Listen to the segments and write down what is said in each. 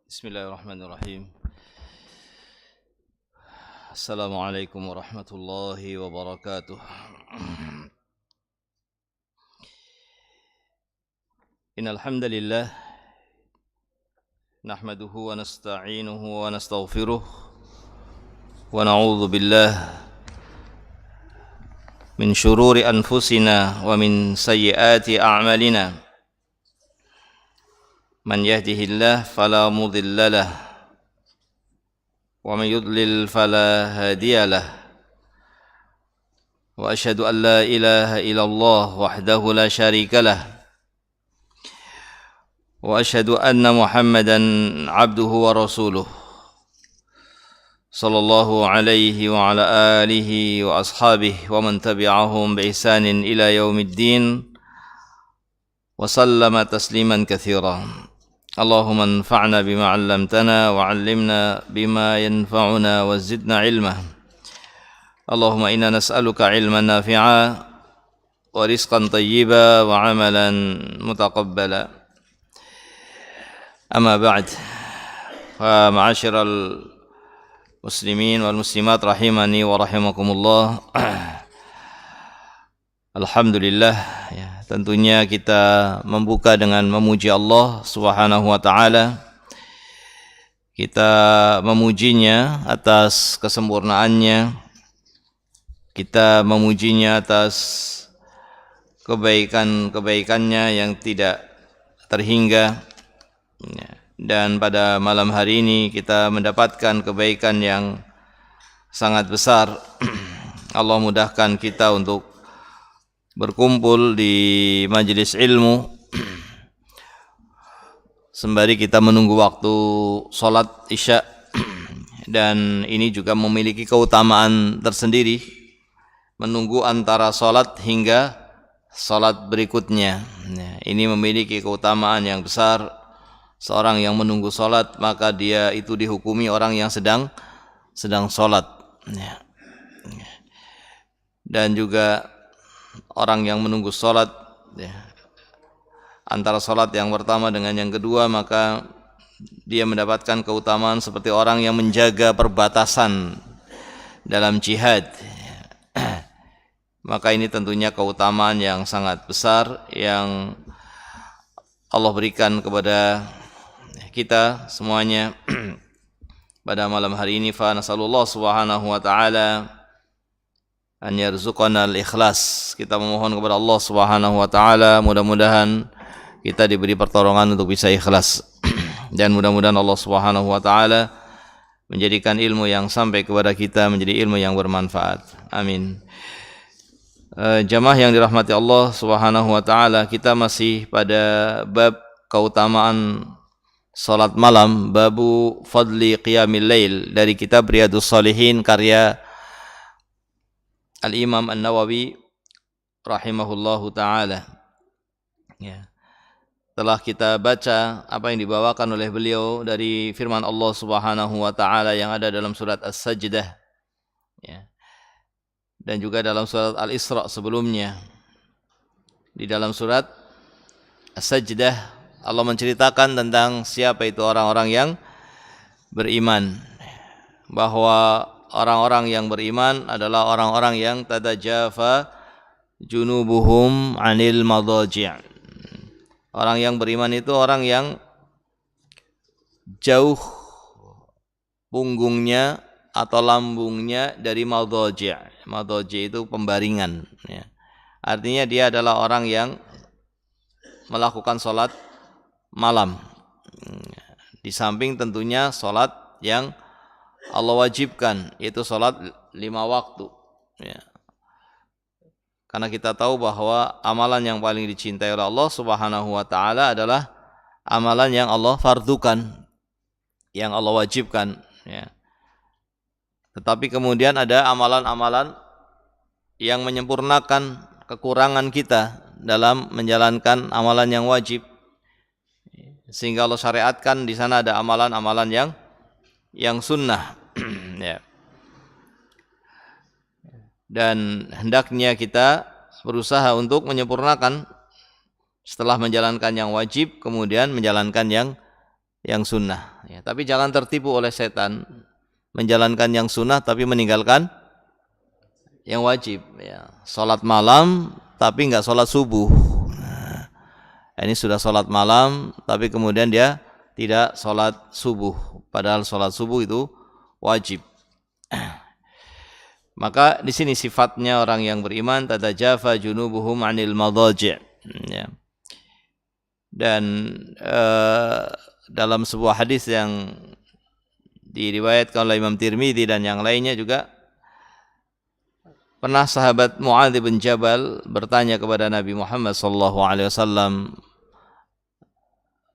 Bismillahirrahmanirrahim. Assalamualaikum warahmatullahi wabarakatuh. Innal hamdalillah nahmaduhu wa nasta'inuhu wa nastaghfiruh wa na'udzu billah min syururi anfusina wa min sayyiati a'malina. Man yahdihillah fala mudilla lah wa man yudlil fala hadiyalah. Wa asyhadu an la ilaha illallah wahdahu la syarikalah wa asyhadu anna Muhammadan abduhu wa rasuluh sallallahu alaihi wa ala alihi wa ashabihi wa man tabi'ahum bi ihsanin ila yaumiddin wa sallama tasliman katsira. Allahumma anfa'na bima 'allamtana wa 'allimna bima yanfa'una wa zidna 'ilma. Allahumma inna nas'aluka 'ilman nafi'a wa rizqan thayyiba wa 'amalan mutaqabbala. Amma ba'd. Fa ma'asyiral muslimin wal muslimat rahimani wa rahimakumullah. Alhamdulillah, ya, tentunya kita membuka dengan memuji Allah Subhanahu wa taala. Kita memujinya atas kesempurnaannya. Kita memujinya atas kebaikan-kebaikannya yang tidak terhingga. Dan pada malam hari ini kita mendapatkan kebaikan yang sangat besar. Allah mudahkan kita untuk berkumpul di majelis ilmu sembari kita menunggu waktu sholat isya. Dan ini juga memiliki keutamaan tersendiri, menunggu antara sholat hingga salat berikutnya. Ini memiliki keutamaan yang besar. Seorang yang menunggu salat maka dia itu dihukumi orang yang sedang salat. Dan juga orang yang menunggu salat antara salat yang pertama dengan yang kedua, maka dia mendapatkan keutamaan seperti orang yang menjaga perbatasan dalam jihad. Maka ini tentunya keutamaan yang sangat besar yang Allah berikan kepada kita semuanya pada malam hari ini. Fa nasallallahu subhanahu wa ta'ala an yarzuqana al-ikhlas. Kita memohon kepada Allah subhanahu wa ta'ala, mudah-mudahan kita diberi pertolongan untuk bisa ikhlas. Dan mudah-mudahan Allah subhanahu wa ta'ala menjadikan ilmu yang sampai kepada kita menjadi ilmu yang bermanfaat. Amin. Jamaah yang dirahmati Allah subhanahu wa ta'ala, kita masih pada bab keutamaan salat malam, babu fadli qiyamil lail, dari kitab Riyadhus Shalihin karya Al-Imam An-Nawawi rahimahullahu ta'ala. Ya. Telah kita baca apa yang dibawakan oleh beliau dari firman Allah subhanahu wa ta'ala yang ada dalam surat As-Sajdah, ya, dan juga dalam surat Al-Isra sebelumnya. Di dalam surat As-Sajdah Allah menceritakan tentang siapa itu orang-orang yang beriman, bahwa orang-orang yang beriman adalah orang-orang yang tatajafa junubuhum 'anil madaji'. Orang yang beriman itu orang yang jauh punggungnya atau lambungnya dari madaji'. Madaji' itu pembaringan, ya. Artinya dia adalah orang yang melakukan salat malam. Di samping tentunya salat yang Allah wajibkan, yaitu salat 5 waktu, ya. Karena kita tahu bahwa amalan yang paling dicintai oleh Allah subhanahu wa ta'ala adalah amalan yang Allah fardukan, yang Allah wajibkan, ya. Tetapi kemudian ada amalan-amalan yang menyempurnakan kekurangan kita dalam menjalankan amalan yang wajib, sehingga Allah syariatkan di sana ada amalan-amalan yang sunnah. Ya. Dan hendaknya kita berusaha untuk menyempurnakan setelah menjalankan yang wajib, kemudian menjalankan yang sunnah, ya. Tapi jangan tertipu oleh setan, menjalankan yang sunnah tapi meninggalkan yang wajib, ya. Salat malam tapi enggak salat subuh. Nah, ini sudah salat malam tapi kemudian dia tidak salat subuh, padahal salat subuh itu wajib. Maka di sini sifatnya orang yang beriman, tatajafa junubuhum 'anil madaji', ya. Dan dalam sebuah hadis yang diriwayatkan oleh Imam Tirmidzi dan yang lainnya juga, pernah sahabat Mu'adz bin Jabal bertanya kepada Nabi Muhammad sallallahu alaihi wasallam,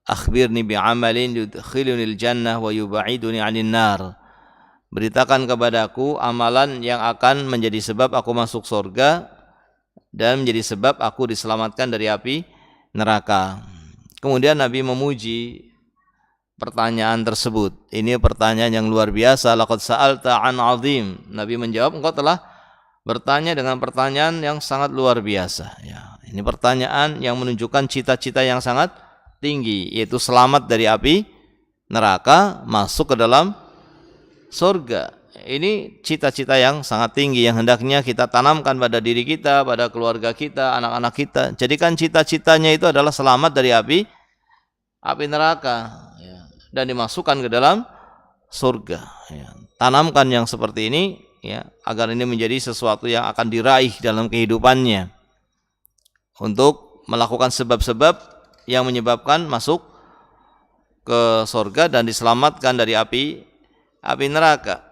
"Akhbirni bi'amalin yudkhilunil jannah wa yub'iduni 'anil nar." Beritakan kepadaku amalan yang akan menjadi sebab aku masuk surga dan menjadi sebab aku diselamatkan dari api neraka. Kemudian Nabi memuji pertanyaan tersebut. Ini pertanyaan yang luar biasa. Laqad sa'alta 'an 'azim. Nabi menjawab, engkau telah bertanya dengan pertanyaan yang sangat luar biasa, ya. Ini pertanyaan yang menunjukkan cita-cita yang sangat tinggi, yaitu selamat dari api neraka, masuk ke dalam surga. Ini cita-cita yang sangat tinggi yang hendaknya kita tanamkan pada diri kita, pada keluarga kita, anak-anak kita. Jadikan cita-citanya itu adalah selamat dari api neraka, ya, dan dimasukkan ke dalam surga, ya. Tanamkan yang seperti ini, ya, agar ini menjadi sesuatu yang akan diraih dalam kehidupannya, untuk melakukan sebab-sebab yang menyebabkan masuk ke surga dan diselamatkan dari api neraka.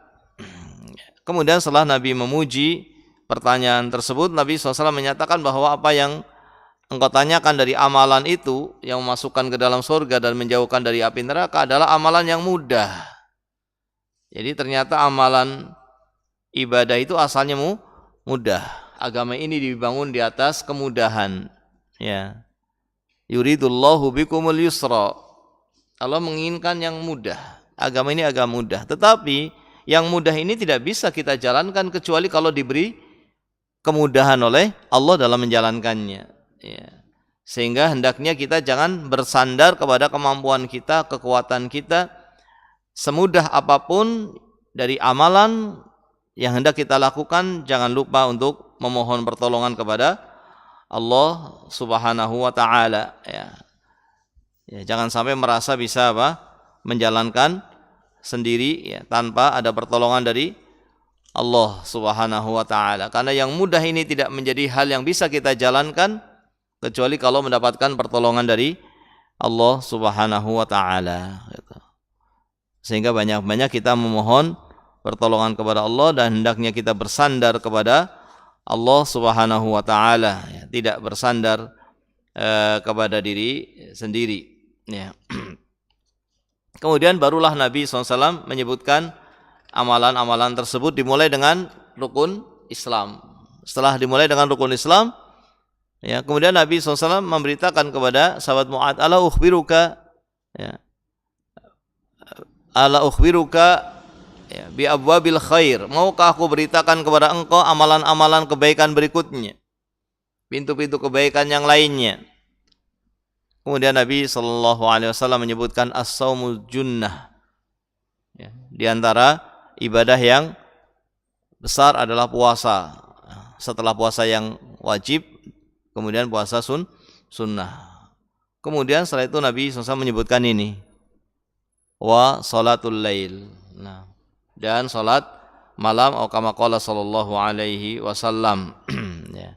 Kemudian setelah Nabi memuji pertanyaan tersebut, Nabi SAW menyatakan bahwa apa yang engkau tanyakan dari amalan itu yang memasukkan ke dalam surga dan menjauhkan dari api neraka adalah amalan yang mudah. Jadi ternyata amalan ibadah itu asalnya mudah. agama ini dibangun di atas kemudahan. Ya. Yuridullahu bikumul yusra. Allah menginginkan yang mudah. Agama ini agama mudah. Tetapi yang mudah ini tidak bisa kita jalankan kecuali kalau diberi kemudahan oleh Allah dalam menjalankannya. Ya. Sehingga hendaknya kita jangan bersandar kepada kemampuan kita, kekuatan kita. Semudah apapun dari amalan yang hendak kita lakukan, jangan lupa untuk memohon pertolongan kepada Allah Subhanahu wa taala, ya. Ya, jangan sampai merasa bisa menjalankan sendiri, ya, tanpa ada pertolongan dari Allah Subhanahu wa taala. Karena yang mudah ini tidak menjadi hal yang bisa kita jalankan kecuali kalau mendapatkan pertolongan dari Allah Subhanahu wa taala, gitu. Sehingga banyak-banyak kita memohon pertolongan kepada Allah dan hendaknya kita bersandar kepada Allah Subhanahu wa taala, ya, tidak bersandar kepada diri sendiri, ya. Kemudian barulah Nabi SAW menyebutkan amalan-amalan tersebut dimulai dengan rukun Islam. Setelah dimulai dengan rukun Islam, ya, kemudian Nabi SAW memberitakan kepada sahabat Mu'adz, ala ukhbiruka, ya, ala ukhbiruka, ya, bi abwabil khair, maukah aku beritakan kepada engkau amalan-amalan kebaikan berikutnya, pintu-pintu kebaikan yang lainnya. Kemudian Nabi SAW menyebutkan as-saumul junnah, ya, di antara ibadah yang besar adalah puasa. Setelah puasa yang wajib, kemudian puasa sunnah. Kemudian setelah itu Nabi SAW menyebutkan ini, wa salatul lail, nah, dan salat malam, atau kama qala sallallahu alaihi wasallam. Ya.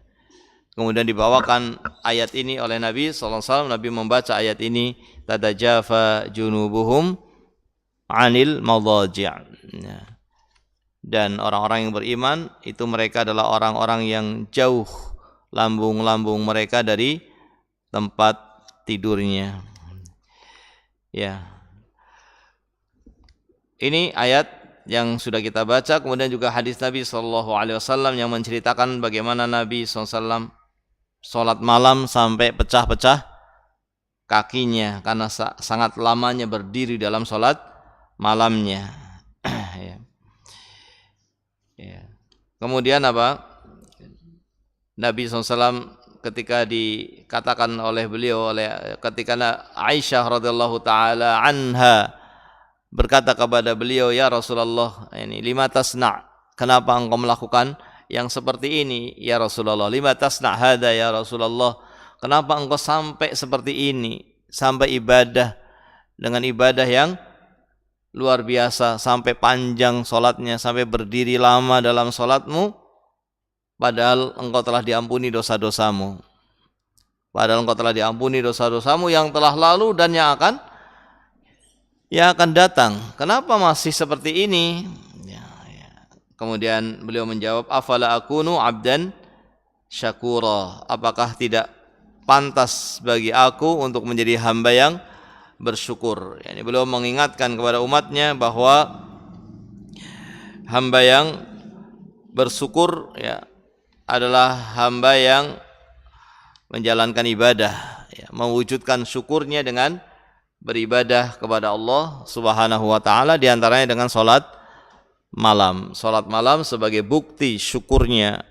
Kemudian dibawakan ayat ini oleh Nabi SAW. Nabi membaca ayat ini, tatajafa junubuhum anil madaji'. Ya. Dan orang-orang yang beriman itu mereka adalah orang-orang yang jauh lambung-lambung mereka dari tempat tidurnya. Ya. Ini ayat yang sudah kita baca, kemudian juga hadis Nabi SAW yang menceritakan bagaimana Nabi SAW sholat malam sampai pecah-pecah kakinya karena sangat lamanya berdiri dalam sholat malamnya. Ya. Ya. Kemudian Nabi SAW ketika dikatakan oleh beliau, ketika Aisyah radhiyallahu taala anha berkata kepada beliau, ya Rasulullah, ini lima tasna', kenapa engkau melakukan yang seperti ini ya Rasulullah? Lima tasna' hada ya Rasulullah, kenapa engkau sampai seperti ini, sampai ibadah dengan ibadah yang luar biasa, sampai panjang solatnya, sampai berdiri lama dalam solatmu, padahal engkau telah diampuni dosa-dosamu, padahal engkau telah diampuni dosa-dosamu yang telah lalu dan yang akan datang. Kenapa masih seperti ini? Ya. Kemudian beliau menjawab, afala akunu abdan syakura, apakah tidak pantas bagi aku untuk menjadi hamba yang bersyukur? Yani beliau mengingatkan kepada umatnya bahwa hamba yang bersyukur, ya, adalah hamba yang menjalankan ibadah, ya, mewujudkan syukurnya dengan beribadah kepada Allah Subhanahu wa taala, di antaranya dengan salat malam. Salat malam sebagai bukti syukurnya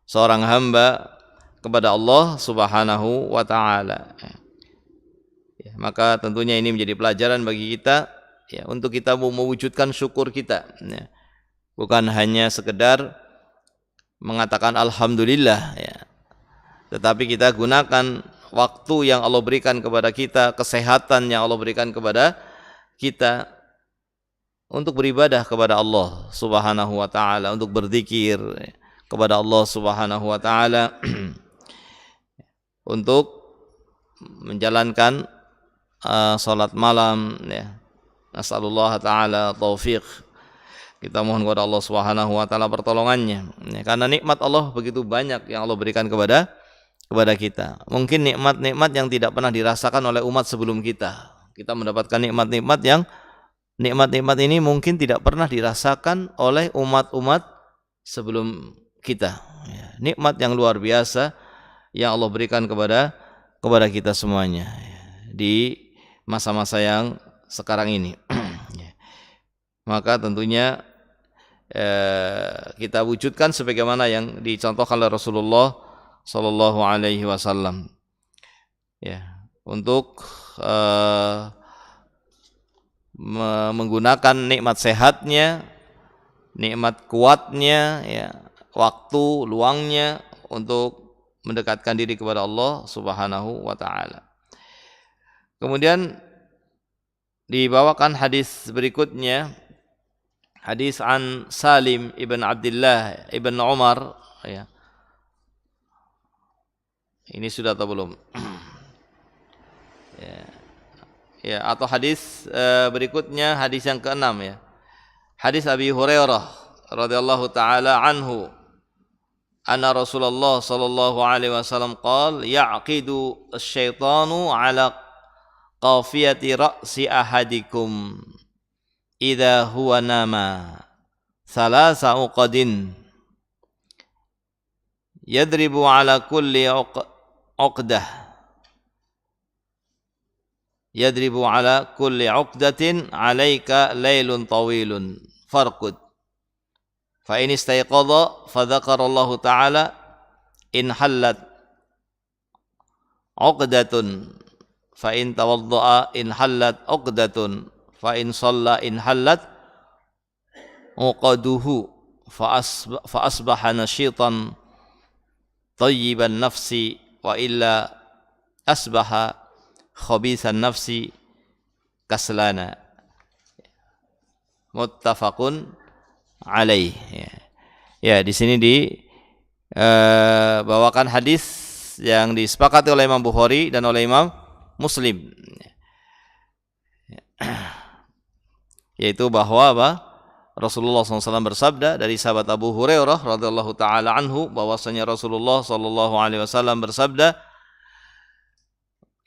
seorang hamba kepada Allah Subhanahu wa taala. Ya, maka tentunya ini menjadi pelajaran bagi kita, ya, untuk kita mewujudkan syukur kita, ya. Bukan hanya sekedar mengatakan alhamdulillah, ya, tetapi kita gunakan waktu yang Allah berikan kepada kita, kesehatan yang Allah berikan kepada kita untuk beribadah kepada Allah Subhanahu wa taala, untuk berzikir kepada Allah Subhanahu wa taala, untuk menjalankan salat malam, ya. Nasallallahu taala taufiq. Kita mohon kepada Allah Subhanahu wa taala pertolongannya, ya, karena nikmat Allah begitu banyak yang Allah berikan kepada kita. Mungkin nikmat-nikmat yang tidak pernah dirasakan oleh umat sebelum kita. Kita mendapatkan nikmat-nikmat ini mungkin tidak pernah dirasakan oleh umat-umat sebelum kita, ya. nikmat yang luar biasa yang Allah berikan kepada kita semuanya di masa-masa yang sekarang ini. Maka tentunya kita wujudkan sebagaimana yang dicontohkan oleh Rasulullah sallallahu alaihi wasallam. Ya, untuk menggunakan nikmat sehatnya, nikmat kuatnya, ya, waktu luangnya untuk mendekatkan diri kepada Allah Subhanahu wa taala. Kemudian dibawakan hadis berikutnya, hadis an Salim ibn Abdullah ibn Umar, ya. Ini sudah atau belum? Ya, atau hadis berikutnya, hadis yang keenam, ya. Hadis Abi Hurairah radhiyallahu taala anhu, anna Rasulullah sallallahu alaihi wasallam qala yaqidu asy-syaitanu ala qafiyati ra'si ahadikum idza huwa nama thalatha uqadin yadribu ala kulli uqdah yadribu ala kulli uqdatin alaika laylun tawilun farqud fa in istayqadha fa dzakara Allah taala in hallat uqdatun fa in tawaddaa in hallat uqdatun fa in shalla in hallat uqaduhu fa asbaha nasyitan tayyiban nafsi wa illa asbaha khabithan nafsi kaslana. Muttafaqun alaih. Ya, di sini bawakan hadis yang disepakati oleh Imam Bukhari dan oleh Imam Muslim, yaitu bahwa Rasulullah SAW bersabda dari sahabat Abu Hurairah radhiyallahu taala anhu, bahwasanya Rasulullah SAW bersabda,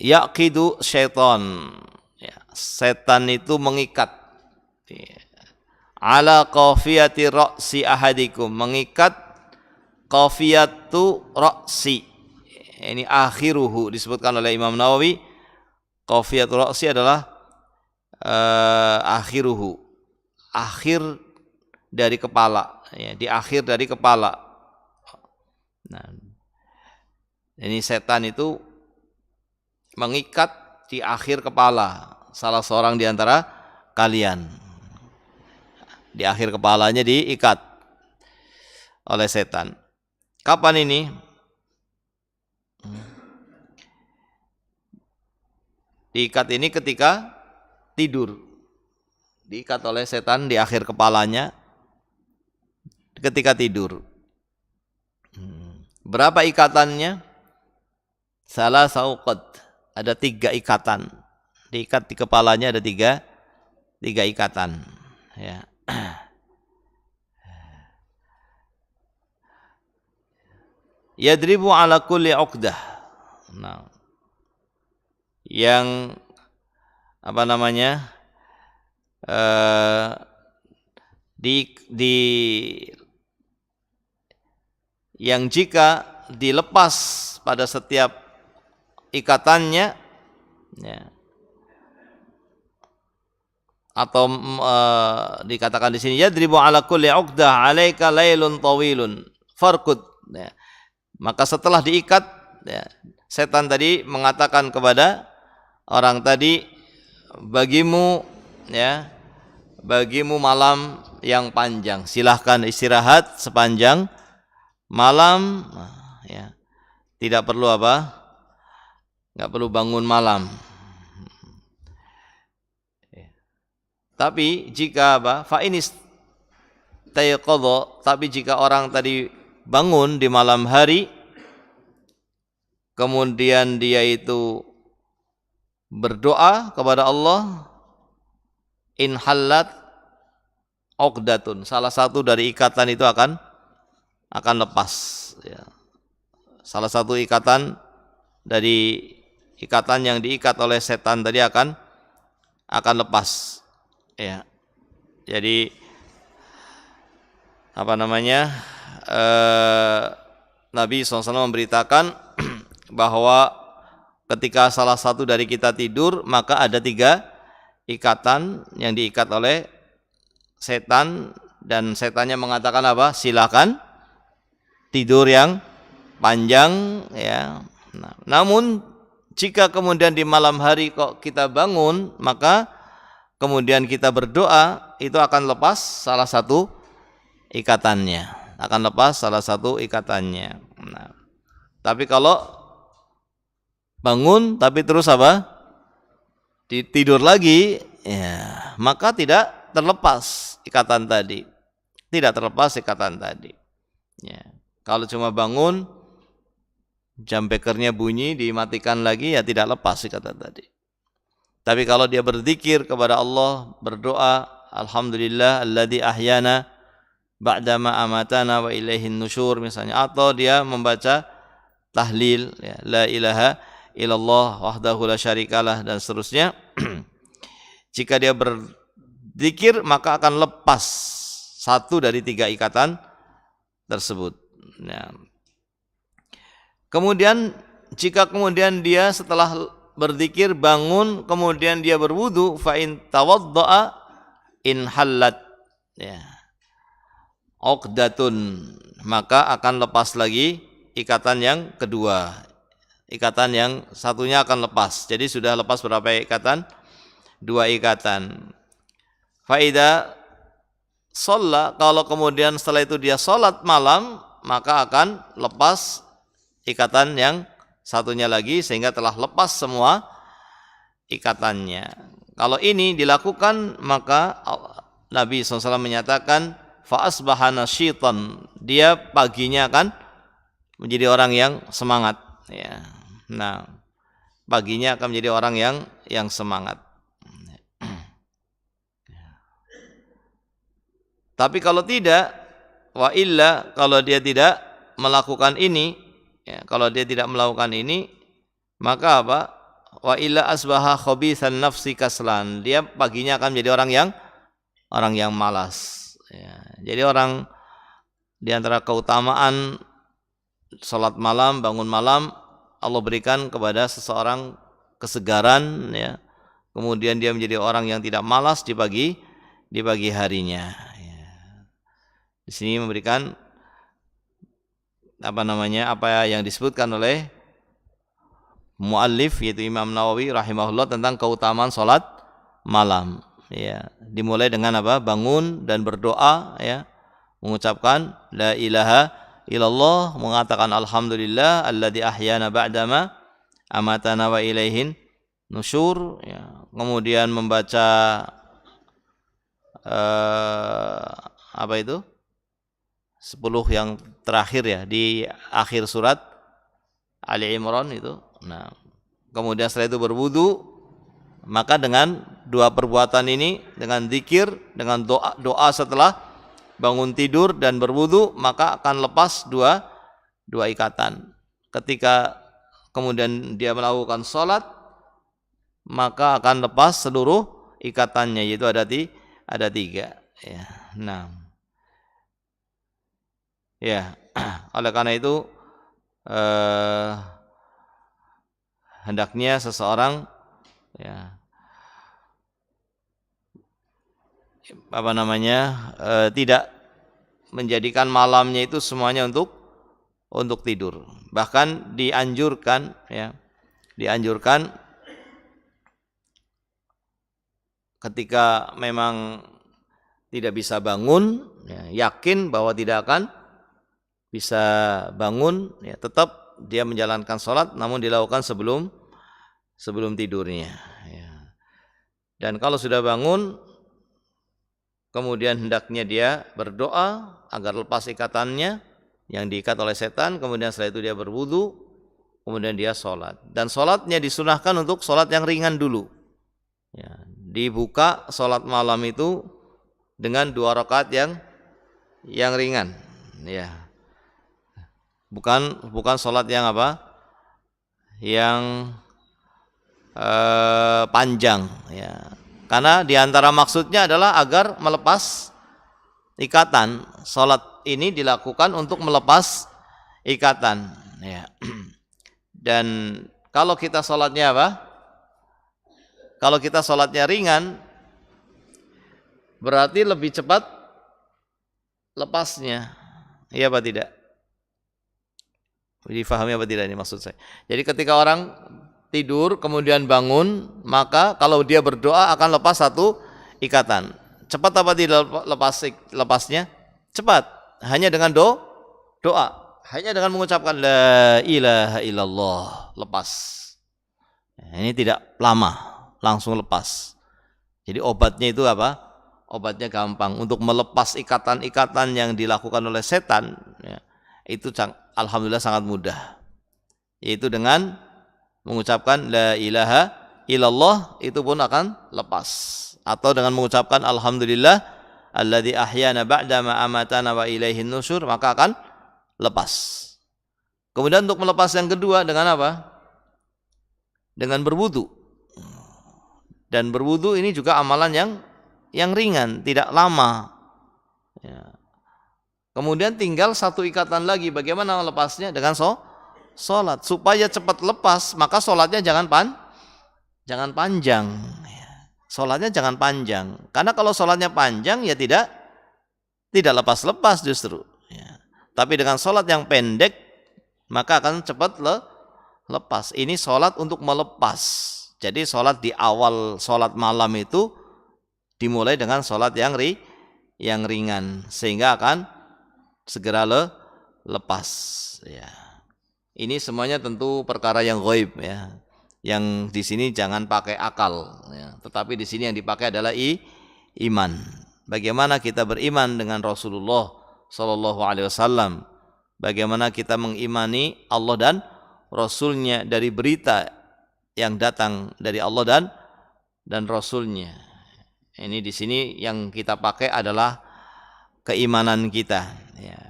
yaqidu syaitan, ya, setan itu mengikat, ya, ala qafiyati ra'si ahadikum, mengikat qafiyatu ra'si, ini akhiruhu, disebutkan oleh Imam Nawawi, qafiyatu ra'si adalah akhiruhu, akhir dari kepala, ya, di akhir dari kepala. Nah, ini setan itu mengikat di akhir kepala salah seorang di antara kalian. Di akhir kepalanya diikat oleh setan. Kapan ini? Diikat ini ketika tidur. Diikat oleh setan di akhir kepalanya ketika tidur. Berapa ikatannya? Salah sauqad. Ada 3 ikatan. Diikat di kepalanya ada 3 ikatan. Ya. Yadribu ala kulli uqdah. Nah, yang apa namanya? Yang jika dilepas pada setiap ikatannya, ya, atau dikatakan di sini yadribu ala kulli uqdah alaika lailun tawilun farqud, ya. Maka setelah diikat, ya, setan tadi mengatakan kepada orang tadi, bagimu, ya, bagimu malam yang panjang, silahkan istirahat sepanjang malam, ya. Tidak perlu nggak perlu bangun malam. Tapi jika fa inis tayqadha, tapi jika orang tadi bangun di malam hari, kemudian dia itu berdoa kepada Allah, in hallat uqdatun, salah satu dari ikatan itu akan lepas, ya. Salah satu ikatan dari ikatan yang diikat oleh setan tadi akan lepas, ya. Jadi apa namanya, Nabi SAW memberitakan bahwa ketika salah satu dari kita tidur, maka ada 3 ikatan yang diikat oleh setan, dan setannya mengatakan apa? Silakan tidur yang panjang ya. Nah, namun jika kemudian di malam hari kok kita bangun, maka kemudian kita berdoa, itu akan lepas salah satu ikatannya. Nah, tapi kalau bangun tapi terus apa? Tidur lagi, ya, maka tidak terlepas ikatan tadi. Ya. Kalau cuma bangun, jam bekernya bunyi, dimatikan lagi, ya tidak lepas ikatan tadi. Tapi kalau dia berzikir kepada Allah, berdoa, alhamdulillah alladzi ahyana ba'dama amatana wa ilaihin nusyur misalnya, atau dia membaca tahlil, ya, la ilaha illallah wahdahu la syarikalah dan seterusnya. Jika dia berzikir, maka akan lepas satu dari 3 ikatan tersebut. Nah, kemudian jika kemudian dia setelah berzikir bangun, kemudian dia berwudu, fa in tawaddaa in hallat, ya, uqdatun, maka akan lepas lagi ikatan yang kedua. Ikatan yang satunya akan lepas. Jadi sudah lepas berapa ikatan? 2 ikatan. Faida shalla, kalau kemudian setelah itu dia salat malam, maka akan lepas ikatan yang satunya lagi, sehingga telah lepas semua ikatannya. Kalau ini dilakukan, maka Nabi SAW menyatakan fa asbaha nasyitan, dia paginya akan menjadi orang yang semangat, ya. Nah, paginya akan menjadi orang yang semangat. Tapi kalau tidak, wa illa, kalau dia tidak melakukan ini, ya, kalau dia tidak melakukan ini, maka apa? Wa illa asbaha khabithan nafsi kaslan, dia paginya akan menjadi orang yang malas, ya. Jadi orang di antara keutamaan salat malam, bangun malam, Allah berikan kepada seseorang kesegaran, ya. Kemudian dia menjadi orang yang tidak malas di pagi harinya, ya. Di sini memberikan apa yang disebutkan oleh muallif, yaitu Imam Nawawi rahimahullah, tentang keutamaan salat malam, ya. Dimulai dengan apa? Bangun dan berdoa, ya. Mengucapkan la ilaha illallah, mengatakan alhamdulillah alladzi ahyana ba'dama amatana wa ilaihin nusyur, ya. Kemudian membaca apa itu? 10 yang terakhir, ya, di akhir surat Ali Imran itu. Nah, kemudian setelah itu berwudu, maka dengan 2 perbuatan ini, dengan zikir, dengan doa setelah bangun tidur dan berwudu, maka akan lepas dua ikatan. Ketika kemudian dia melakukan sholat, maka akan lepas seluruh ikatannya, yaitu ada 3, ya. Nah, ya, oleh karena itu hendaknya seseorang, ya, tidak menjadikan malamnya itu semuanya untuk tidur. Bahkan dianjurkan, ya, ketika memang tidak bisa bangun, ya, yakin bahwa tidak akan bisa bangun, ya, tetap dia menjalankan sholat, namun dilakukan sebelum tidurnya, ya. Dan kalau sudah bangun, kemudian hendaknya dia berdoa agar lepas ikatannya yang diikat oleh setan. Kemudian setelah itu dia berwudu, kemudian dia sholat. Dan sholatnya disunahkan untuk sholat yang ringan dulu, ya. Dibuka sholat malam itu dengan 2 rakaat yang ringan, ya. Bukan sholat yang apa? Yang panjang, ya. Karena diantara maksudnya adalah agar melepas ikatan. Sholat ini dilakukan untuk melepas ikatan, ya. Dan kalau kita sholatnya apa? Kalau kita sholatnya ringan, berarti lebih cepat lepasnya. Iya apa tidak? Difahami apa tidak ini maksud saya? Jadi ketika orang tidur kemudian bangun, maka kalau dia berdoa akan lepas satu ikatan. Cepat apa tidak lepasnya? Cepat. Hanya dengan doa. Hanya dengan mengucapkan la ilaha illallah, lepas. Ini tidak lama, langsung lepas. Jadi obatnya itu apa? Obatnya gampang. Untuk melepas ikatan-ikatan yang dilakukan oleh setan, ya, itu alhamdulillah sangat mudah. Yaitu dengan mengucapkan la ilaha illallah, itu pun akan lepas. Atau dengan mengucapkan alhamdulillah alladzi ahyana ba'da ma amatana wa ilaihin nusyur, maka akan lepas. Kemudian untuk melepas yang kedua dengan apa? Dengan berwudu. Dan berwudu ini juga amalan yang ringan, tidak lama. Ya. Kemudian tinggal satu ikatan lagi. Bagaimana melepasnya? Dengan sholat. Supaya cepat lepas, maka sholatnya jangan panjang. Sholatnya jangan panjang. Karena kalau sholatnya panjang, ya tidak lepas-lepas justru. Ya. Tapi dengan sholat yang pendek, maka akan cepat lepas. Ini sholat untuk melepas. Jadi sholat di awal sholat malam itu dimulai dengan sholat yang ringan. Sehingga akan segera lepas, ya. Ini semuanya tentu perkara yang ghaib, ya. Yang di sini jangan pakai akal, ya. Tetapi di sini yang dipakai adalah iman. Bagaimana kita beriman dengan Rasulullah sallallahu alaihi wasallam? Bagaimana kita mengimani Allah dan Rasulnya dari berita yang datang dari Allah dan Rasulnya. Ini di sini yang kita pakai adalah keimanan kita, ya.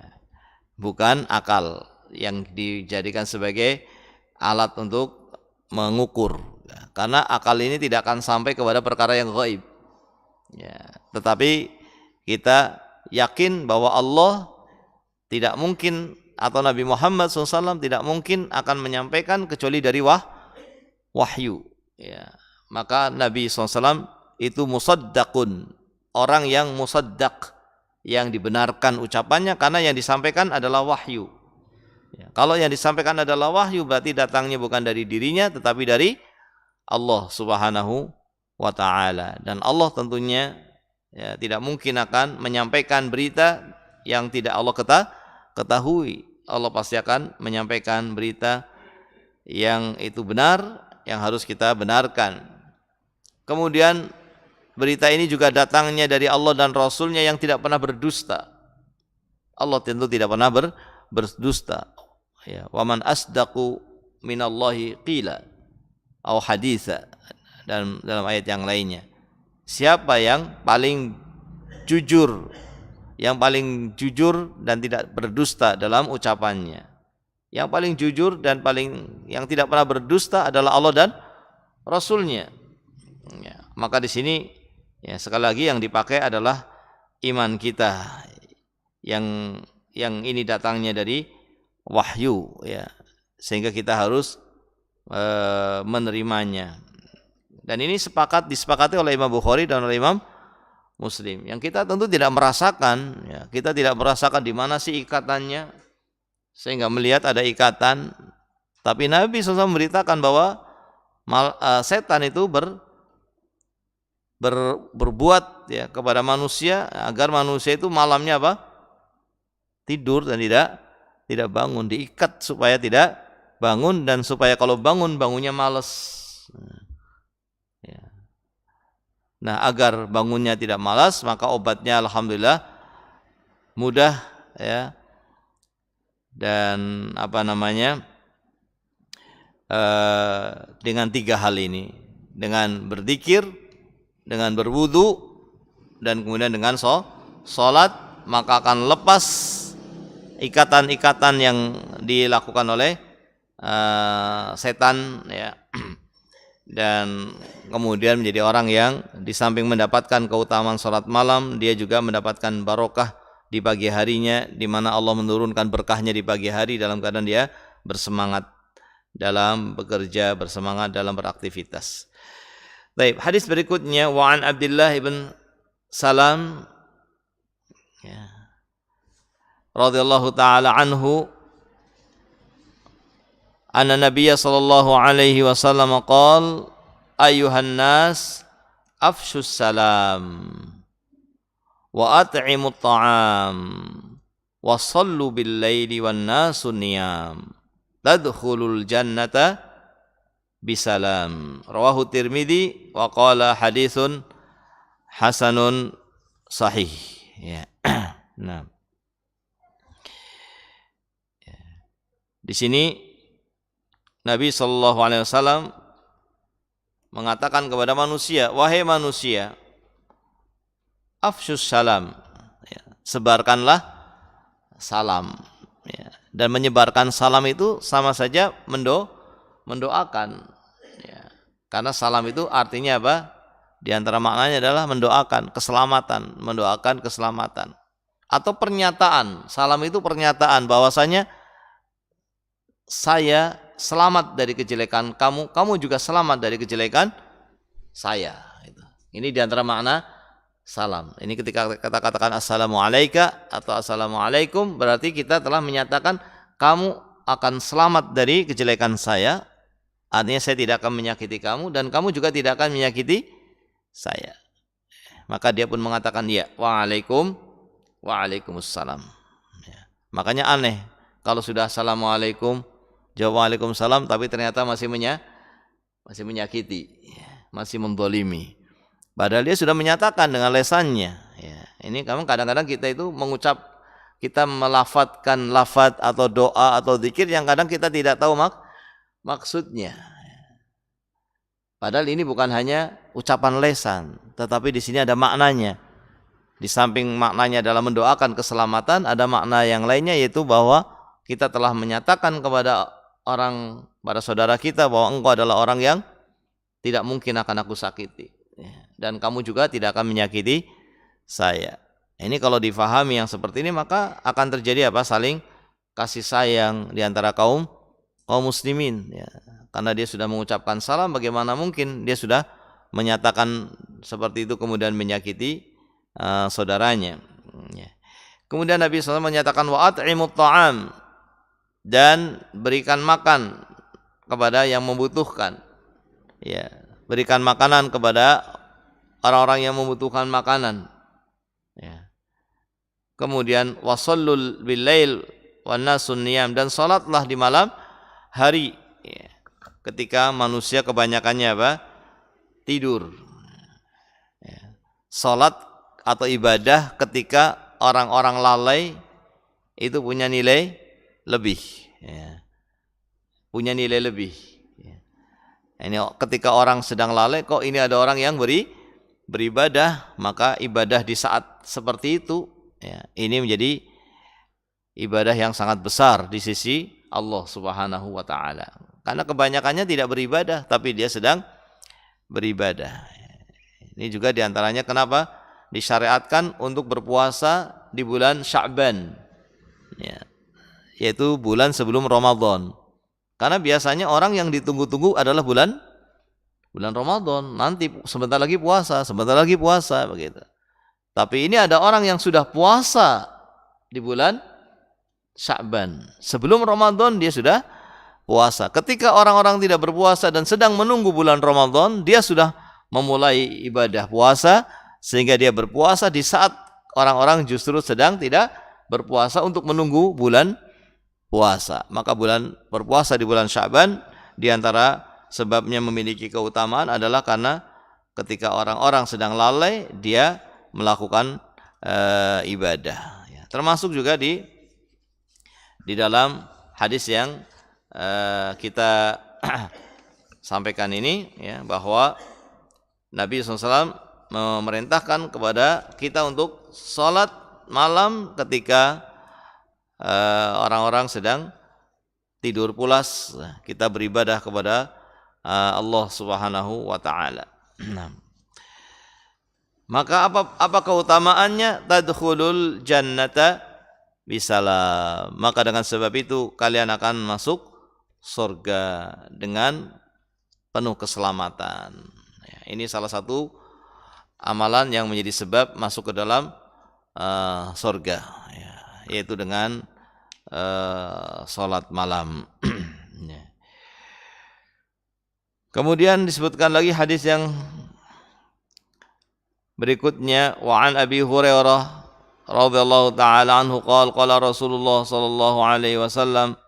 Bukan akal yang dijadikan sebagai alat untuk mengukur, ya. Karena akal ini tidak akan sampai kepada perkara yang gaib, ya. Tetapi kita yakin bahwa Allah tidak mungkin, atau Nabi Muhammad SAW tidak mungkin akan menyampaikan kecuali dari wahyu, ya. Maka Nabi SAW itu musaddaqun, orang yang musaddaq, yang dibenarkan ucapannya karena yang disampaikan adalah wahyu. Ya, kalau yang disampaikan adalah wahyu, berarti datangnya bukan dari dirinya tetapi dari Allah Subhanahu wa taala. Dan Allah tentunya, ya, tidak mungkin akan menyampaikan berita yang tidak Allah ketahui. Allah pasti akan menyampaikan berita yang itu benar, yang harus kita benarkan. Kemudian berita ini juga datangnya dari Allah dan Rasulnya yang tidak pernah berdusta. Allah tentu tidak pernah berdusta. Ya, wa man asdaqu minallahi qila au haditsa, dalam ayat yang lainnya. Siapa yang paling jujur, dan tidak berdusta dalam ucapannya? Yang paling jujur dan yang tidak pernah berdusta adalah Allah dan Rasulnya. Ya, maka di sini, ya, sekali lagi yang dipakai adalah iman kita yang ini datangnya dari wahyu, ya, sehingga kita harus menerimanya. Dan ini disepakati oleh Imam Bukhari dan oleh Imam Muslim. Yang kita tentu tidak merasakan, ya, kita tidak merasakan di mana sih ikatannya sehingga melihat ada ikatan. Tapi Nabi SAW memberitakan bahwa setan itu berbuat, ya, kepada manusia agar manusia itu malamnya apa? Tidur dan tidak bangun, diikat supaya tidak bangun, dan supaya kalau bangunnya malas. Ya. Nah, agar bangunnya tidak malas, maka obatnya alhamdulillah mudah, ya. Dan dengan 3 hal ini, dengan berzikir, dengan berwudu, dan kemudian dengan sholat, maka akan lepas ikatan-ikatan yang dilakukan oleh setan, ya. Dan kemudian menjadi orang yang di samping mendapatkan keutamaan sholat malam, dia juga mendapatkan barokah di di pagi harinya, di mana Allah menurunkan berkahnya di pagi hari dalam keadaan dia bersemangat dalam bekerja, bersemangat dalam beraktivitas. Baik, hadis berikutnya wa an Abdullah ibn Salam ya, radhiyallahu taala anhu anna Nabiyya sallallahu alaihi wasallam qala ayyuhan nas afshus salam wa at'imut ta'am wa sallu bil laili wan nasu niyam tadkhulul jannata bisalam. Rawahu Tirmidzi wa qala haditsun hasanun sahih. Ya. Nah. Di sini Nabi sallallahu alaihi wasallam mengatakan kepada manusia, wahai manusia, afsyus salam, ya, sebarkanlah salam, ya. Dan menyebarkan salam itu sama saja mendoakan, ya. Karena salam itu artinya apa? Di antara maknanya adalah mendoakan keselamatan, atau pernyataan. Salam itu pernyataan bahwasanya saya selamat dari kejelekan kamu, kamu juga selamat dari kejelekan saya. Ini di antara makna salam. Ini ketika kita katakan assalamu alayka atau assalamualaikum, berarti kita telah menyatakan kamu akan selamat dari kejelekan saya. Artinya saya tidak akan menyakiti kamu dan kamu juga tidak akan menyakiti saya. Maka dia pun mengatakan ya, waalaikumsalam. Ya. Makanya aneh kalau sudah assalamualaikum, jawab waalaikumsalam, tapi ternyata masih menyakiti, masih mendolimi. Padahal dia sudah menyatakan dengan lesannya. Ya. Ini kadang-kadang kita itu kita melafadzkan lafadz atau doa atau zikir yang kadang kita tidak tahu maksudnya. Padahal ini bukan hanya ucapan lesan, tetapi di sini ada maknanya. Di samping maknanya dalam mendoakan keselamatan, ada makna yang lainnya, yaitu bahwa kita telah menyatakan kepada saudara kita bahwa engkau adalah orang yang tidak mungkin akan aku sakiti, dan kamu juga tidak akan menyakiti saya. Ini kalau difahami yang seperti ini, maka akan terjadi apa? Saling kasih sayang di antara kaum muslimin, ya. Karena dia sudah mengucapkan salam, bagaimana mungkin dia sudah menyatakan seperti itu kemudian menyakiti saudaranya, ya. Kemudian Nabi SAW menyatakan wa at'imut ta'am, dan berikan makan kepada yang membutuhkan, ya, berikan makanan kepada orang-orang yang membutuhkan makanan, ya. Kemudian wasallul billail wan nasun niyam, dan salatlah di malam hari, ya, ketika manusia kebanyakannya apa? Tidur, ya. Salat atau ibadah ketika orang-orang lalai itu punya nilai lebih, ya. Punya nilai lebih, ya. Ini ketika orang sedang lalai, kok ini ada orang yang beribadah, maka ibadah di saat seperti itu, ya, ini menjadi ibadah yang sangat besar di sisi Allah Subhanahu wa taala. Karena kebanyakannya tidak beribadah, tapi dia sedang beribadah. Ini juga diantaranya kenapa disyariatkan untuk berpuasa di bulan Sya'ban, ya, yaitu bulan sebelum Ramadan. Karena biasanya orang yang ditunggu-tunggu adalah bulan Ramadan. Nanti sebentar lagi puasa begitu. Tapi ini ada orang yang sudah puasa di bulan Sya'ban. Sebelum Ramadan dia sudah puasa. Ketika orang-orang tidak berpuasa dan sedang menunggu bulan Ramadan, dia sudah memulai ibadah puasa, sehingga dia berpuasa di saat orang-orang justru sedang tidak berpuasa untuk menunggu bulan puasa. Maka berpuasa di bulan Sya'ban, di antara sebabnya memiliki keutamaan adalah karena ketika orang-orang sedang lalai, dia melakukan ibadah, ya. Termasuk juga di dalam hadis yang kita sampaikan ini, ya, bahwa Nabi SAW memerintahkan kepada kita untuk sholat malam ketika orang-orang sedang tidur pulas. Kita beribadah kepada Allah Subhanahu wa taala. Maka apa keutamaannya? Tadkhulul jannata bisalam. Maka dengan sebab itu kalian akan masuk surga dengan penuh keselamatan. Ya, ini salah satu amalan yang menjadi sebab masuk ke dalam surga, ya, yaitu dengan salat malam. Ya. Kemudian disebutkan lagi hadis yang berikutnya, wa an Abi Hurairah radhiyallahu taala anhu qala Rasulullah sallallahu alaihi wasallam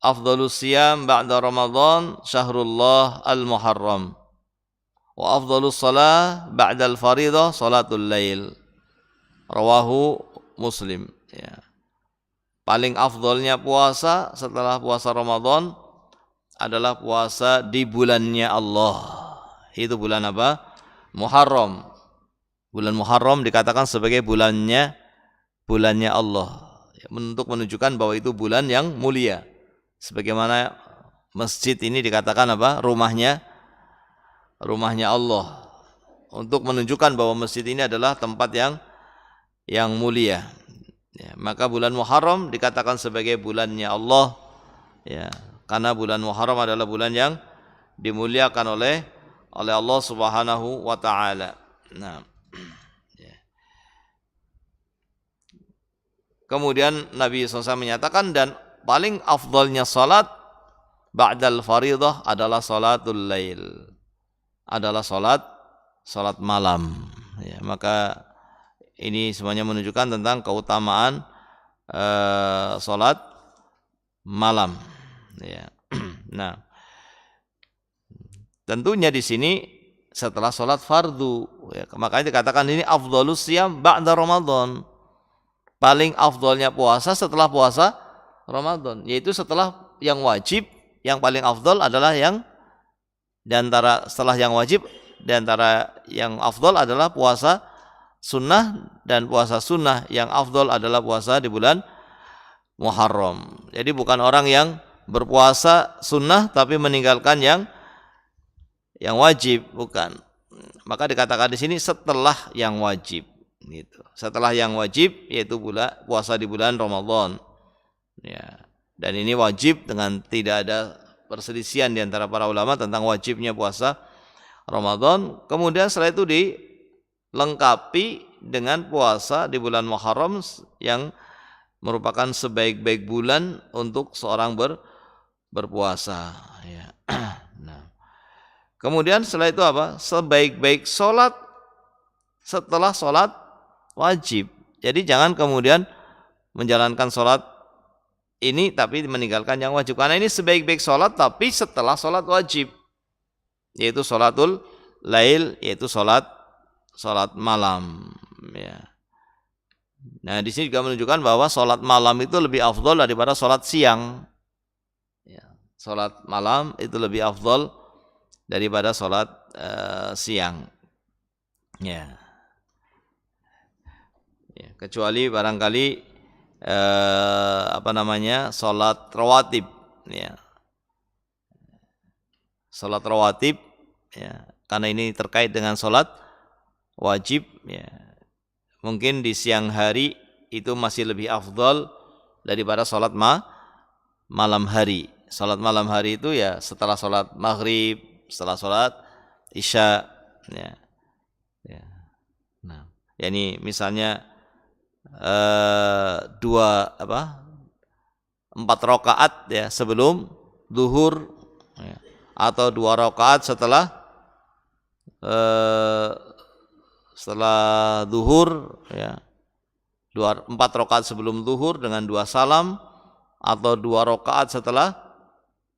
afdhalus siyam ba'da Ramadan syahrullah al-Muharram wa afdhalus shalah ba'da al-fariḍah salatul lail. Rawahu Muslim, ya. Paling afdolnya puasa setelah puasa Ramadan adalah puasa di bulannya Allah. Itu bulan apa? Muharram. Bulan Muharram dikatakan sebagai bulannya Allah, untuk menunjukkan bahwa itu bulan yang mulia. Sebagaimana masjid ini dikatakan apa? Rumahnya Allah. Untuk menunjukkan bahwa masjid ini adalah tempat yang mulia. Ya, maka bulan Muharram dikatakan sebagai bulannya Allah, ya, karena bulan Muharram adalah bulan yang dimuliakan oleh Allah Subhanahu wa taala. Nah, ya. Kemudian Nabi SAW menyatakan, dan paling afdalnya salat ba'dal fariḍah adalah salatul lail, adalah salat malam. Ya, maka ini semuanya menunjukkan tentang keutamaan salat malam. Ya. Nah, tentunya di sini setelah salat fardu, ya, makanya dikatakan ini afdhalus siyam ba'da Ramadan. Paling afdalnya puasa setelah puasa Ramadan, yaitu setelah yang wajib, yang paling afdal adalah yang setelah yang wajib, di antara yang afdal adalah puasa sunnah, dan puasa sunnah yang afdal adalah puasa di bulan Muharram. Jadi bukan orang yang berpuasa sunnah tapi meninggalkan yang wajib, bukan. Maka dikatakan di sini setelah yang wajib, gitu. Setelah yang wajib, yaitu puasa di bulan Ramadan. Ya. Dan ini wajib dengan tidak ada perselisihan di antara para ulama tentang wajibnya puasa Ramadan. Kemudian setelah itu dilengkapi dengan puasa di bulan Muharram yang merupakan sebaik-baik bulan untuk seorang berpuasa, ya. Nah, kemudian setelah itu apa? Sebaik-baik sholat setelah sholat wajib. Jadi jangan kemudian menjalankan sholat ini tapi meninggalkan yang wajib, karena ini sebaik-baik sholat tapi setelah sholat wajib, yaitu sholatul lail, yaitu sholat malam, ya. Nah, di sini juga menunjukkan bahwa sholat malam itu lebih afdol daripada sholat siang. Ya, sholat malam itu lebih afdol daripada sholat siang. Ya. Ya, kecuali barangkali sholat rawatib, ya. Sholat rawatib, ya, karena ini terkait dengan sholat wajib, ya. Mungkin di siang hari itu masih lebih afdal daripada sholat malam hari. Sholat malam hari itu ya setelah sholat maghrib, setelah sholat isya, ya. Ya. Nah, yani misalnya 4 rakaat ya sebelum zuhur, ya, atau 2 rakaat setelah zuhur, ya. 4 rakaat sebelum zuhur dengan 2 salam, atau 2 rakaat setelah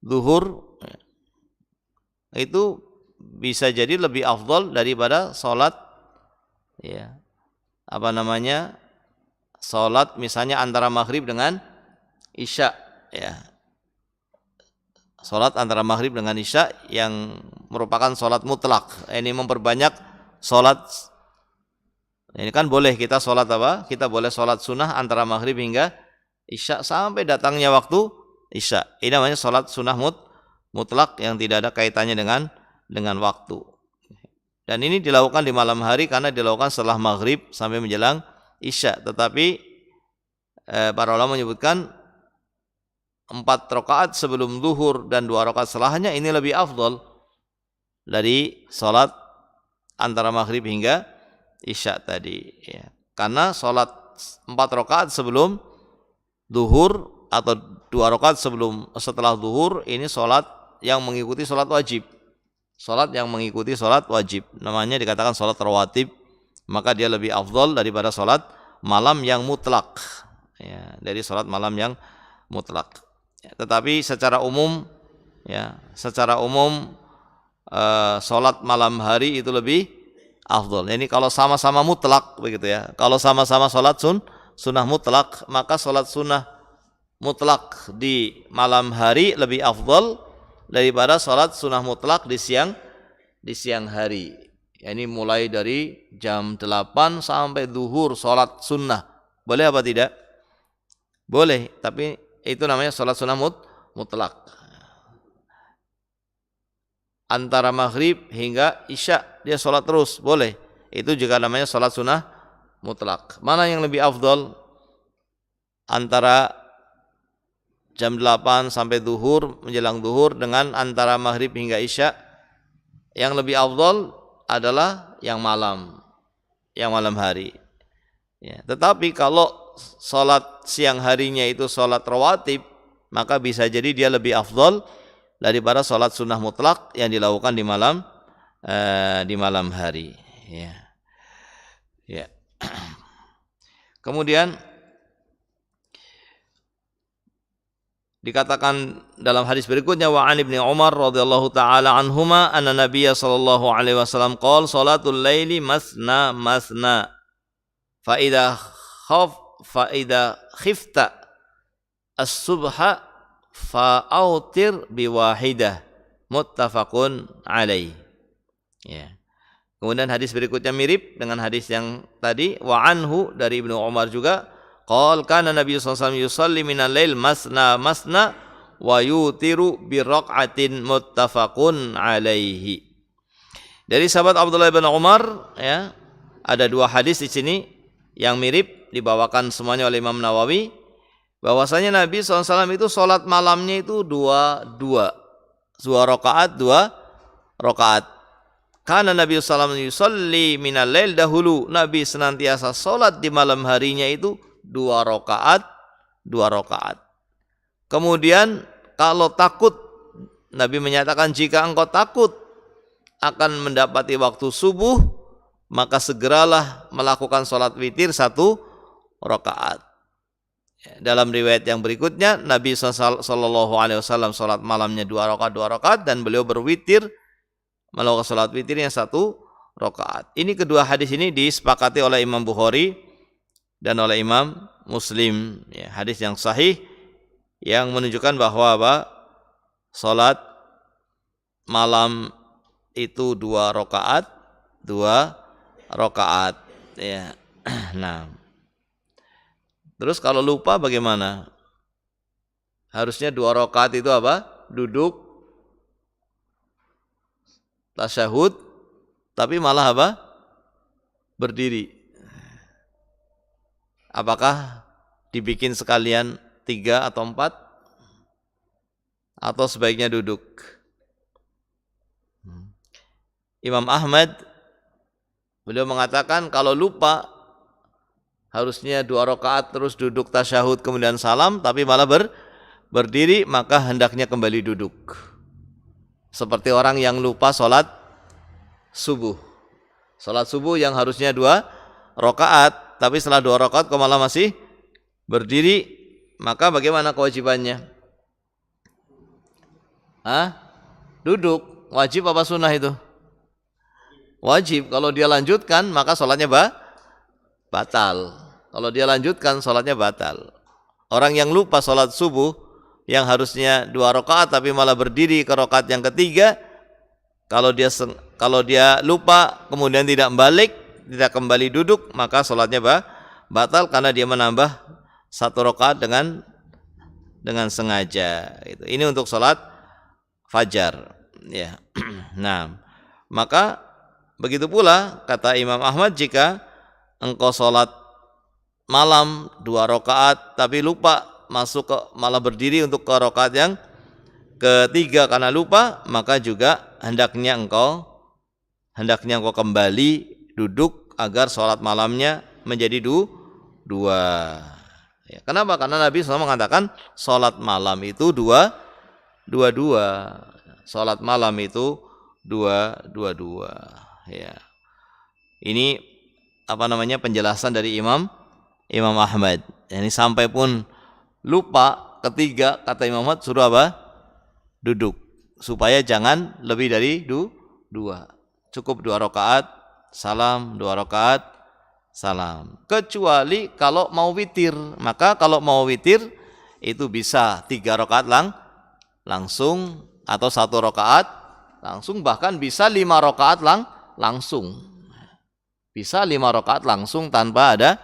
zuhur, ya. Itu bisa jadi lebih afdal daripada salat, ya, salat misalnya antara maghrib dengan isya, ya. Salat antara maghrib dengan isya yang merupakan salat mutlak. Ini memperbanyak salat. Ini kan boleh kita salat apa? Kita boleh salat sunnah antara maghrib hingga isya sampai datangnya waktu isya. Ini namanya salat sunnah mutlak yang tidak ada kaitannya dengan waktu. Dan ini dilakukan di malam hari karena dilakukan setelah maghrib sampai menjelang isya. Tetapi para ulama menyebutkan 4 rakaat sebelum zuhur dan 2 rakaat setelahnya ini lebih afdal dari salat antara maghrib hingga isya tadi. Ya. Karena salat 4 rakaat sebelum zuhur atau 2 rakaat setelah zuhur ini salat yang mengikuti salat wajib. Salat yang mengikuti salat wajib, namanya dikatakan salat rawatib, maka dia lebih afdal daripada salat malam yang mutlak. Ya, dari salat malam yang mutlak. Ya, tetapi secara umum salat malam hari itu lebih afdal. Ini kalau sama-sama mutlak begitu ya. Kalau sama-sama salat sunnah mutlak, maka salat sunnah mutlak di malam hari lebih afdal daripada salat sunnah mutlak di siang hari. Ya, ini mulai dari jam 8 sampai zuhur salat sunnah. Boleh apa tidak? Boleh, tapi itu namanya salat sunnah mutlak. Antara maghrib hingga isya dia salat terus, boleh. Itu juga namanya salat sunnah mutlak. Mana yang lebih afdal? Antara jam 8 sampai zuhur, menjelang zuhur dengan antara maghrib hingga isya. Yang lebih afdal adalah yang malam hari. Ya, tetapi kalau salat siang harinya itu salat rawatib, maka bisa jadi dia lebih afdal daripada salat sunnah mutlak yang dilakukan di malam hari. Ya. Ya. Kemudian dikatakan dalam hadis berikutnya, wa an Ibnu Umar radhiyallahu taala anhuma anna Nabiyya sallallahu alaihi wasallam qala salatul laili masna fa idza khifta as-subha fa autir bi wahidah muttafaqun alaih. Ya. Kemudian hadis berikutnya mirip dengan hadis yang tadi, wa anhu dari Ibnu Umar juga, qala kana Nabi sallallahu alaihi wasallam yusalli minal lail masna wa yutiru bi raq'atin muttafaqun alaihi. Dari sahabat Abdullah bin Umar, ya, ada 2 hadis di sini yang mirip dibawakan semuanya oleh Imam Nawawi, bahwasanya Nabi SAW itu salat malamnya itu 2 rakaat. Karena Nabi SAW yusalli minal lail dahulu, Nabi senantiasa salat di malam harinya itu 2 rakaat. Kemudian kalau takut, Nabi menyatakan jika engkau takut akan mendapati waktu subuh, maka segeralah melakukan salat witir 1 rakaat. Dalam riwayat yang berikutnya, Nabi sallallahu alaihi wasallam salat malamnya 2 rakaat dan beliau berwitir, melakukan salat witirnya 1 rakaat. Ini kedua hadis ini disepakati oleh Imam Bukhari dan oleh Imam Muslim, ya, hadis yang sahih yang menunjukkan bahwa salat malam itu 2 rakaat, ya. Nah, terus kalau lupa bagaimana? Harusnya 2 rakaat itu apa? Duduk tasyahud, tapi malah apa? Berdiri. Apakah dibikin sekalian 3 atau 4? Atau sebaiknya duduk? Imam Ahmad, beliau mengatakan kalau lupa harusnya 2 rakaat terus duduk tasyahud kemudian salam, tapi malah berdiri, maka hendaknya kembali duduk. Seperti orang yang lupa salat subuh. Salat subuh yang harusnya 2 rakaat, tapi setelah 2 rakaat kok malah masih berdiri, maka bagaimana kewajibannya? Duduk. Wajib apa sunnah itu? Wajib. Kalau dia lanjutkan, maka salatnya batal. Kalau dia lanjutkan, salatnya batal. Orang yang lupa salat subuh yang harusnya 2 rakaat tapi malah berdiri ke rakaat yang ketiga, kalau dia lupa kemudian tidak tidak kembali duduk, maka salatnya batal karena dia menambah 1 rakaat dengan sengaja. Ini untuk salat fajar, ya. Nah, maka Begitu pula kata Imam Ahmad, jika engkau sholat malam 2 rakaat tapi lupa masuk ke malah berdiri untuk ke rakaat yang ketiga karena lupa, maka juga hendaknya engkau kembali duduk agar sholat malamnya menjadi dua. Ya, kenapa? Karena Nabi SAW mengatakan sholat malam itu dua. Sholat malam itu dua. Ya. Ini penjelasan dari Imam Ahmad. Ini sampai pun lupa ketiga kata Imam Ahmad suruh apa? Duduk, supaya jangan lebih dari 2. Cukup 2 rakaat salam, 2 rakaat salam. Kecuali kalau mau witir, maka kalau mau witir itu bisa 3 rakaat langsung atau 1 rakaat langsung, bahkan bisa 5 rakaat langsung. Bisa 5 rakaat langsung tanpa ada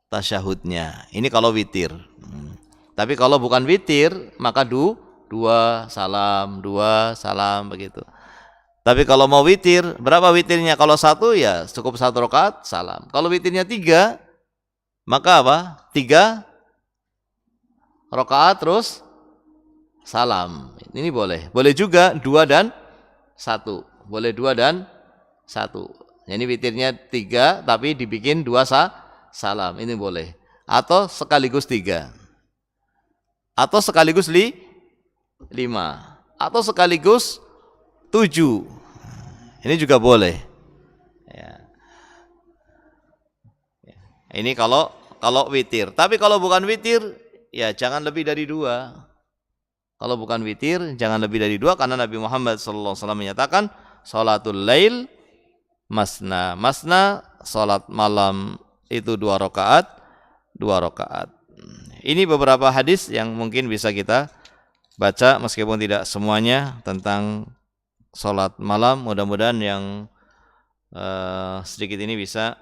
tasyahudnya. Ini kalau witir. Tapi kalau bukan witir maka 2 salam begitu. Tapi kalau mau witir, berapa witirnya? Kalau 1 ya cukup 1 rakaat salam. Kalau witirnya 3, maka apa? 3 rakaat terus salam. Ini boleh. Boleh juga 2 dan 1. Boleh 2 dan 1. Jadi witirnya 3 tapi dibikin 2 salam. Ini boleh. Atau sekaligus 3. Atau sekaligus 5. Atau sekaligus 7. Ini juga boleh. Ya. Ini kalau witir. Tapi kalau bukan witir, ya jangan lebih dari 2. Kalau bukan witir, jangan lebih dari 2, karena Nabi Muhammad SAW menyatakan sholatul lail masna. Masna, sholat malam itu 2 rakaat. Ini beberapa hadis yang mungkin bisa kita baca, meskipun tidak semuanya tentang sholat malam. Mudah-mudahan yang sedikit ini bisa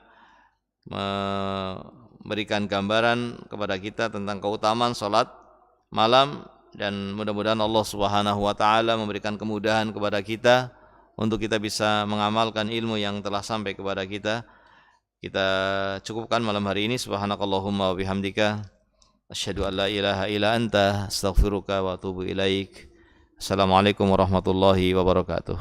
memberikan gambaran kepada kita tentang keutamaan sholat malam, dan mudah-mudahan Allah Subhanahu wa taala memberikan kemudahan kepada kita untuk kita bisa mengamalkan ilmu yang telah sampai kepada kita. Kita cukupkan malam hari ini. Subhanakallahumma wa bihamdika asyhadu an la ilaha illa anta astaghfiruka wa atubu ilaik. Assalamualaikum warahmatullahi wabarakatuh.